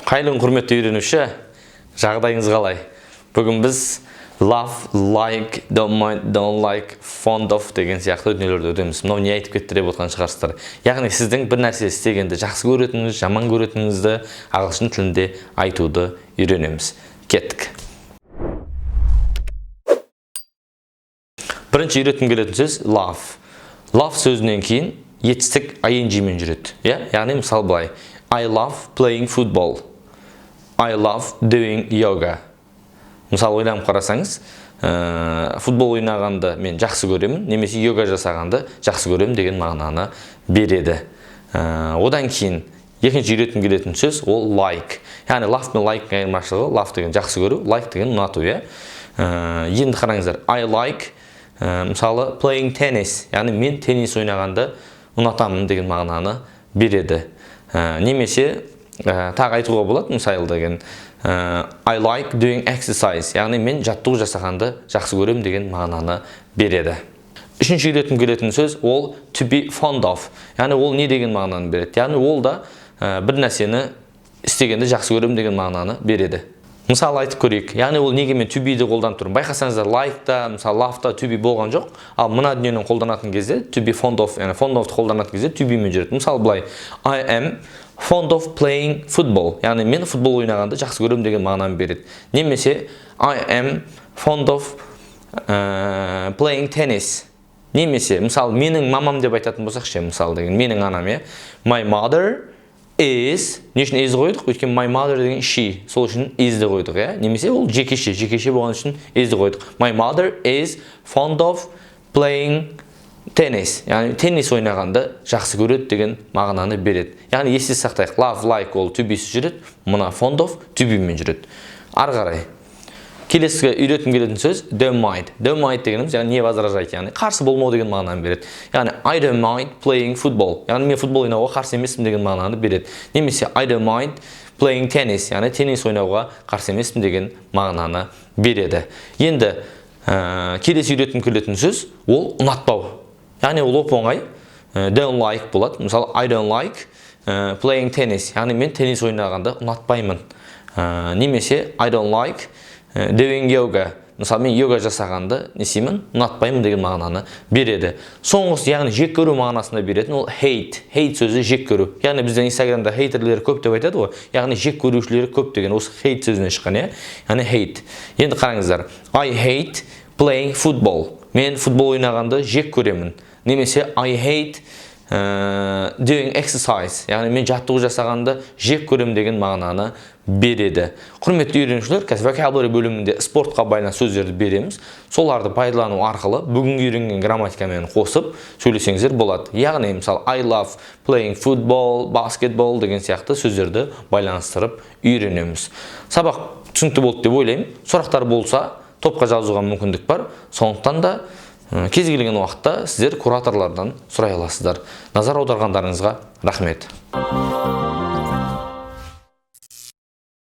Қайлың құрметті үйренуші, жағдайыңыз қалай? Бүгін біз love, like, don't mind, don't like, fond of деген сияқты дүниелерді өтеміз. Мынау не айтып кетті деп отқан шығарсыздар. Яғни сіздің бір нәрсе істегенді жақсы көретініңіз, жаман көретініңізді ағылшын тілінде айтуды үйренеміз. Кеттік. Бірінші үйреткім келетін сөз love. Love сөзінен кейін етістік ing мен жүреді. Яғни мысалы былай. I love playing football. I love doing yoga. Мысалы ойланып қарасаңыз, футбол ойнағанды мен жақсы көремін, немесе йога жасағанды жақсы көремін деген мағынаны береді. Одан кейін екінші үйреткім келетін сөз ол like. Яғни love мен like айырмашылығы, love деген жақсы көру, like деген ұнату. Енді қараңыздар, I like мысалы playing tennis, яғни мен теннис ойнағанды ұнатамын деген мағынаны береді. Немесе тағы айтуға болады, мысалы деген I like doing exercise, яғни мен жаттығу жасағанды жақсы көрем деген мағынаны береді. Үшінші үйреткім келетін сөз ол to be fond of, яғни ол не деген мағынаны береді. Яғни ол да бір нәрсені істегенді жақсы көрем деген мағынаны береді. Мысалы айтып көрейік, яғни ол неге мен to be-ді қолданып тұрмын. Байқасаңыздар, like-та, мысалы love-та to be болған жоқ, ал мына дүниені қолданатын кезде to be fond of, яғни fond of-ты қолданатын кезде to be мен жүреді. Мысалы былай, I am fond of playing football, яғни мен футбол ойнағанды жақсы көрем деген мағынаны береді. Немесе I am fond of playing tennis. Немесе мысалы менің мамам деп айтатын болсақ ше, мысалы деген менің анам, my mother is, не үшін is қойдық? Өйткені my mother деген she, сол үшін is-ді қойдық, немесе ол жекеше болған үшін is-ді қойдық. My mother is fond of playing tennis, яғни теннис ойнағанды жақсы көреді деген мағынаны береді. Яғни есте сақтайық, love, like ол to be-сі жүреді, мына fond of to be мен жүреді. Ары қарай. Келесі үйреткім келетін сөз don't mind. Don't mind дегеніміз, яғни не возражать, яғни қарсы болмау деген мағынаны береді. Яғни I don't mind playing football, яғни мен футбол ойнауға қарсы емеспін деген мағынаны береді. Немесе I don't mind playing tennis, яғни теннис ойнауға қарсы емеспін деген мағынаны береді. Енді келесі үйреткім келетін сөз ол ұнатпау. Яғни ол оп-оңай don't like болады. Мысалы I don't like playing tennis, яғни мен теннис ойнағанды ұнатпаймын. Немесе I don't like doing yoga. Мысалы мен йога жасағанды несеймін, ұнатпаймын деген мағынаны береді. Соңғысы, яғни жек көру мағынасында беретін ол hate. Hate сөзі жек көру. Яғни біздің Instagramда хейтерлер көп деп айтады ғой. Яғни жек көрушілері көп деген осы hate сөзінен шыққан, яғни hate. Енді қараңыздар. I hate playing football. Мен футбол ойнағанды жек көремін. Немесе I hate doing exercise, яғни мен жаттығу жасағанды жек көрем деген мағынаны береді. Құрметті үйренушілер, қазір vocabulary бөлімінде спортқа байланысты сөздерді береміз. Соларды пайдалану арқылы бүгінгі үйренген грамматикамен қосып сөйлесеңіздер болады. Яғни мысалы I love playing football, basketball деген сияқты сөздерді байланыстырып үйренеміз. Сабақ түсінікті болды деп ойлаймын. Сұрақтар болса топқа жазуға мүмкіндік бар. Сондықтан да кез келген уақытта сіздер кураторлардан сұрай аласыздар. Назар аударғандарыңызға рахмет.